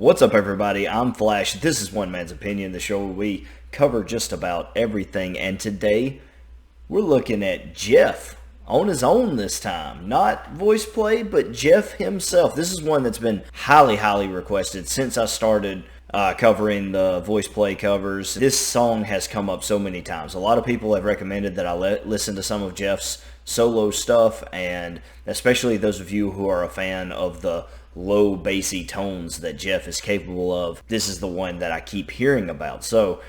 What's up, everybody? I'm Flash. This is One Man's Opinion, the show where we cover just about everything. And today, we're looking at Geoff on his own this time. Not voice play, but Geoff himself. This is one that's been highly requested since I started covering the voice play covers. This song has come up so many times. A lot of people have recommended that I listen to some of Geoff's solo stuff, and especially those of you who are a fan of the low bassy tones that Geoff is capable of. This is the one that I keep hearing about. So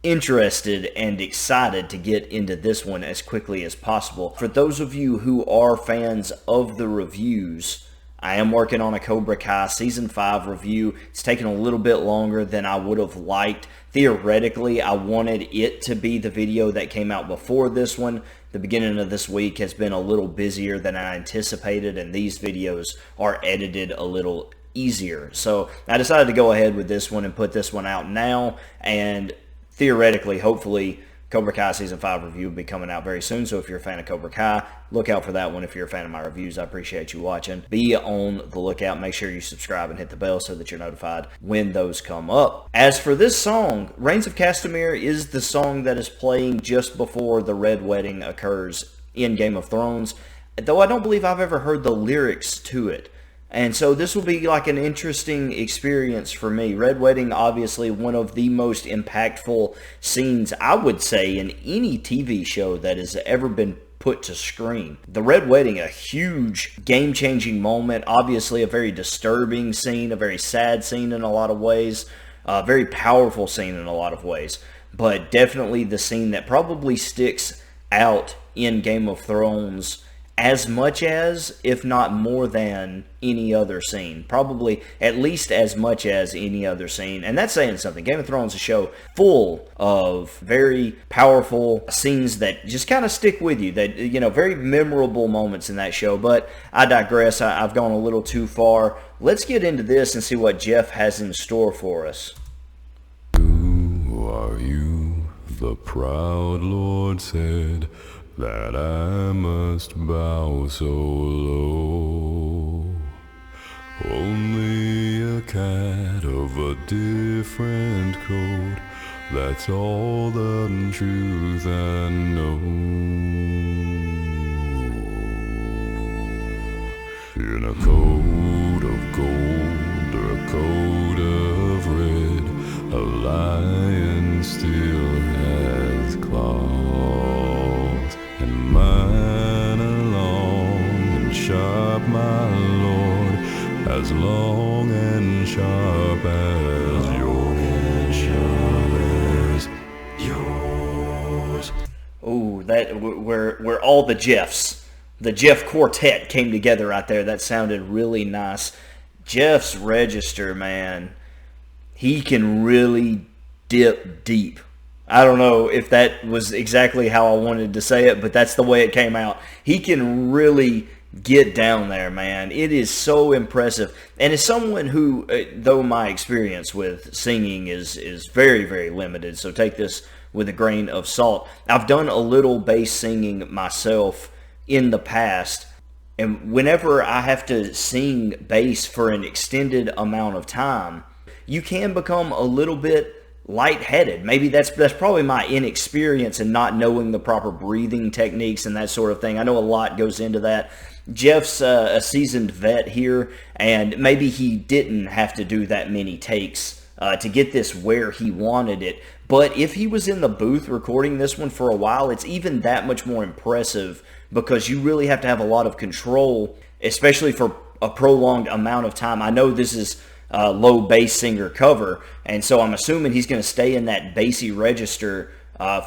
interested and excited to get into this one as quickly as possible. For those of you who are fans of the reviews, I am working on a Cobra Kai Season 5 review. It's taken a little bit longer than I would have liked. Theoretically, I wanted it to be the video that came out before this one. The beginning of this week has been a little busier than I anticipated, and these videos are edited a little easier. So I decided to go ahead with this one and put this one out now, and theoretically, hopefully, Cobra Kai Season 5 review will be coming out very soon, so if you're a fan of Cobra Kai, look out for that one. If you're a fan of my reviews, I appreciate you watching. Be on the lookout. Make sure you subscribe and hit the bell so that you're notified when those come up. As for this song, Reigns of Castamere is the song that is playing just before the Red Wedding occurs in Game of Thrones, though I don't believe I've ever heard the lyrics to it. And so this will be like an interesting experience for me. Red Wedding, obviously one of the most impactful scenes, I would say, in any TV show that has ever been put to screen. The Red Wedding, a huge game-changing moment, obviously a very disturbing scene, a very sad scene in a lot of ways, a very powerful scene in a lot of ways, but definitely the scene that probably sticks out in Game of Thrones as much as, if not more than, any other scene. Probably at least as much as any other scene. And that's saying something. Game of Thrones is a show full of very powerful scenes that just kind of stick with you. That, you know, very memorable moments in that show. But I digress. I've gone a little too far. Let's get into this and see what Geoff has in store for us. Who are you? The proud Lord said that I must bow so low. Only a cat of a different coat, that's all the truth I know. In a coat of gold or a coat of red, a lion still has claws, and mine are long and sharp, my lord, as long and sharp as yours. Oh, that where all the Geoffs, the Geoff quartet came together right there. That sounded really nice. Geoff's register, man, he can really dip deep. I don't know if that was exactly how I wanted to say it, but that's the way it came out. He can really get down there, man. It is so impressive. And as someone who, though my experience with singing is very limited, so take this with a grain of salt, I've done a little bass singing myself in the past, and whenever I have to sing bass for an extended amount of time, you can become a little bit lightheaded. Maybe that's probably my inexperience and not knowing the proper breathing techniques and that sort of thing. I know a lot goes into that. Geoff's a seasoned vet here, and maybe he didn't have to do that many takes to get this where he wanted it. But if he was in the booth recording this one for a while, it's even that much more impressive, because you really have to have a lot of control, especially for a prolonged amount of time. I know this is low bass singer cover, and so I'm assuming he's going to stay in that bassy register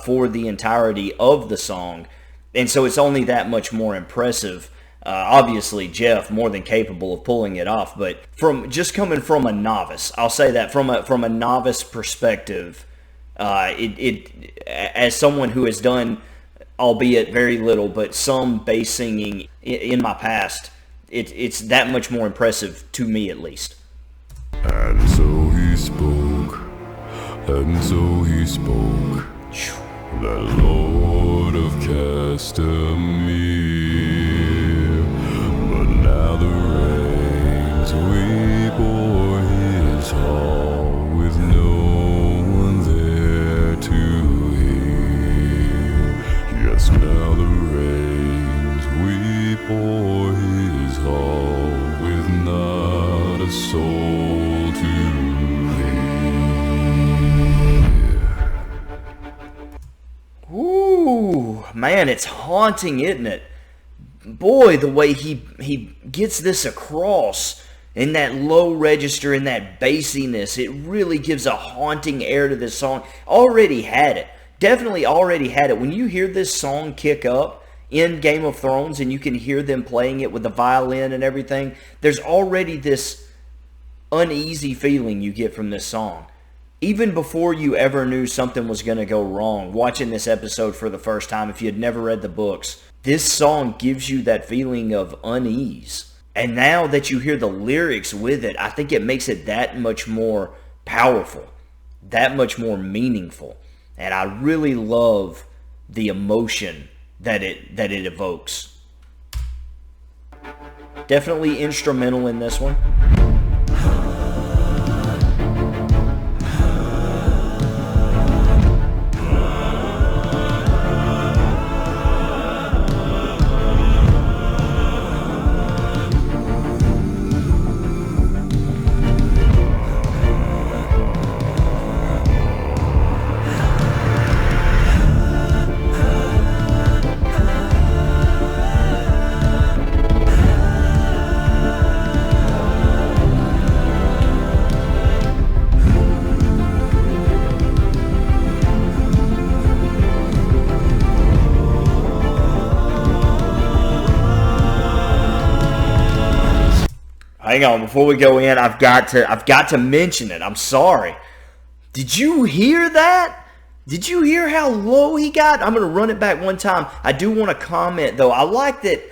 for the entirety of the song, and so it's only that much more impressive. Obviously Geoff more than capable of pulling it off, but from just coming from a novice, I'll say that from a novice perspective, as someone who has done, albeit very little, but some bass singing in my past, it's that much more impressive to me, at least. And so he spoke, the Lord of Castamere. But now the rains we bore his heart. man, it's haunting, isn't it? Boy, the way he gets this across in that low register, in that bassiness, it really gives a haunting air to this song. Already had it. Definitely already had it. When you hear this song kick up in Game of Thrones and you can hear them playing it with the violin and everything, there's already this uneasy feeling you get from this song. Even before you ever knew something was going to go wrong, watching this episode for the first time, if you had never read the books, this song gives you that feeling of unease. And now that you hear the lyrics with it, I think it makes it that much more powerful, that much more meaningful. And I really love the emotion that it evokes. Definitely instrumental in this one. Hang on, before we go in, I've got to mention it. I'm sorry. Did you hear that? Did you hear how low he got? I'm going to run it back one time. I do want to comment, though. I like that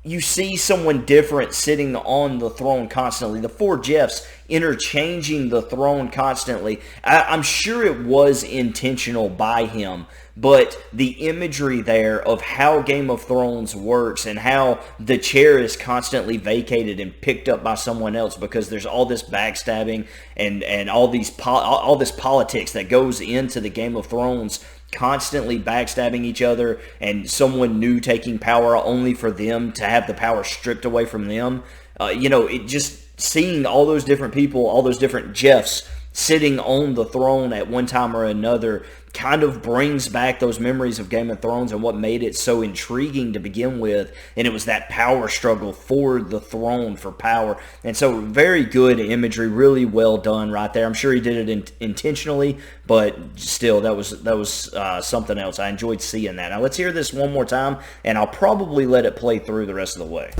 you see someone different sitting on the throne constantly. The four Geoffs interchanging the throne constantly. I'm sure it was intentional by him, but the imagery there of how Game of Thrones works and how the chair is constantly vacated and picked up by someone else because there's all this backstabbing and all this politics that goes into the Game of Thrones, constantly backstabbing each other and someone new taking power only for them to have the power stripped away from them. It just seeing all those different people, all those different Geoffs sitting on the throne at one time or another kind of brings back those memories of Game of Thrones and what made it so intriguing to begin with. And it was that power struggle for the throne, for power. And so very good imagery, really well done right there. I'm sure he did it intentionally, but still, that was something else. I enjoyed seeing that. Now let's hear this one more time, and I'll probably let it play through the rest of the way.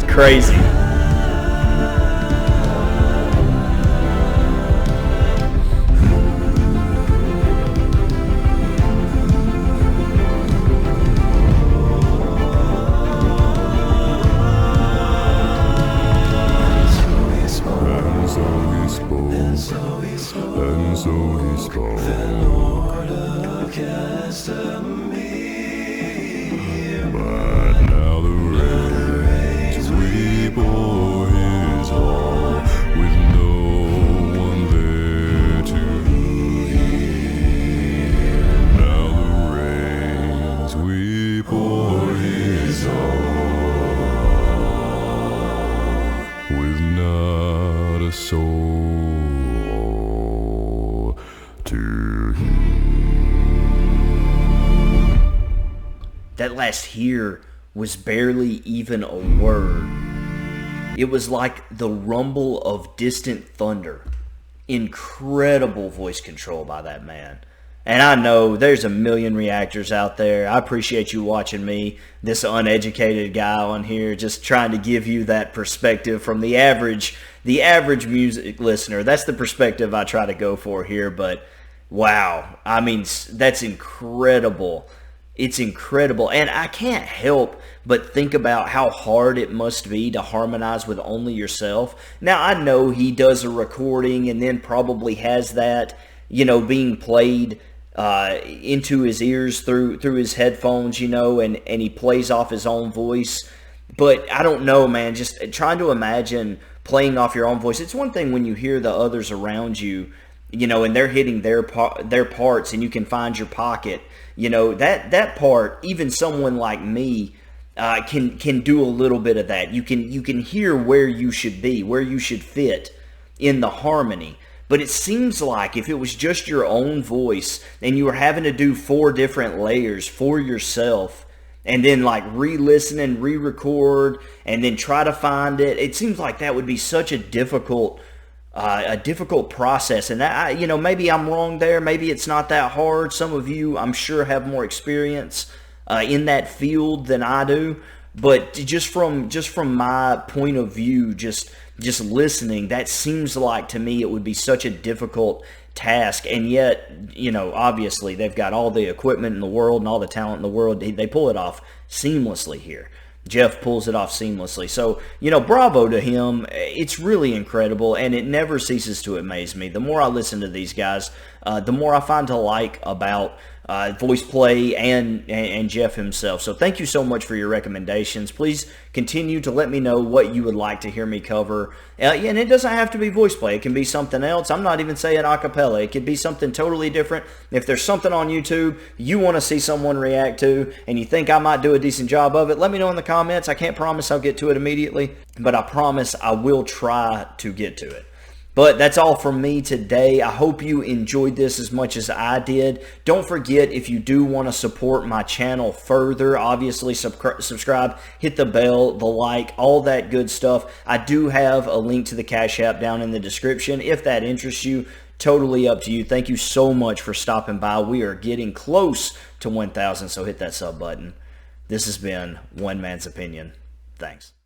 Crazy. And so he spoke. The Lord of Castamere. But now the rains weep o'er his hall, with no one there to hear. Now the rains weep o'er his hall, with not a soul to hear. That last "here" was barely even a word. It was like the rumble of distant thunder. Incredible voice control by that man. And I know there's a million reactors out there. I appreciate you watching me, this uneducated guy on here, just trying to give you that perspective from the average music listener. That's the perspective I try to go for here. But wow, I mean, that's incredible. It's incredible. And I can't help but think about how hard it must be to harmonize with only yourself. Now, I know he does a recording and then probably has that, being played into his ears through his headphones, and he plays off his own voice. But I don't know, man, just trying to imagine playing off your own voice. It's one thing when you hear the others around you, and they're hitting their parts and you can find your pocket. That part, even someone like me, can do a little bit of that. You can hear where you should be, where you should fit in the harmony. But it seems like if it was just your own voice and you were having to do 4 different layers for yourself and then like re-listen and re-record and then try to find it, it seems like that would be such a difficult process. And that, maybe I'm wrong there. Maybe it's not that hard. Some of you, I'm sure, have more experience in that field than I do. But just from my point of view, just listening, that seems like to me it would be such a difficult task. And yet, obviously they've got all the equipment in the world and all the talent in the world. They pull it off seamlessly here. Jeff pulls it off seamlessly. So, bravo to him. It's really incredible, and it never ceases to amaze me. The more I listen to these guys, the more I find to like about voice play and Jeff himself. So thank you so much for your recommendations. Please continue to let me know what you would like to hear me cover. And it doesn't have to be voice play. It can be something else. I'm not even saying a cappella. It could be something totally different. If there's something on YouTube you want to see someone react to and you think I might do a decent job of it, let me know in the comments. I can't promise I'll get to it immediately, but I promise I will try to get to it. But that's all from me today. I hope you enjoyed this as much as I did. Don't forget, if you do want to support my channel further, obviously subscribe, hit the bell, the like, all that good stuff. I do have a link to the Cash App down in the description. If that interests you, totally up to you. Thank you so much for stopping by. We are getting close to 1,000, so hit that sub button. This has been One Man's Opinion. Thanks.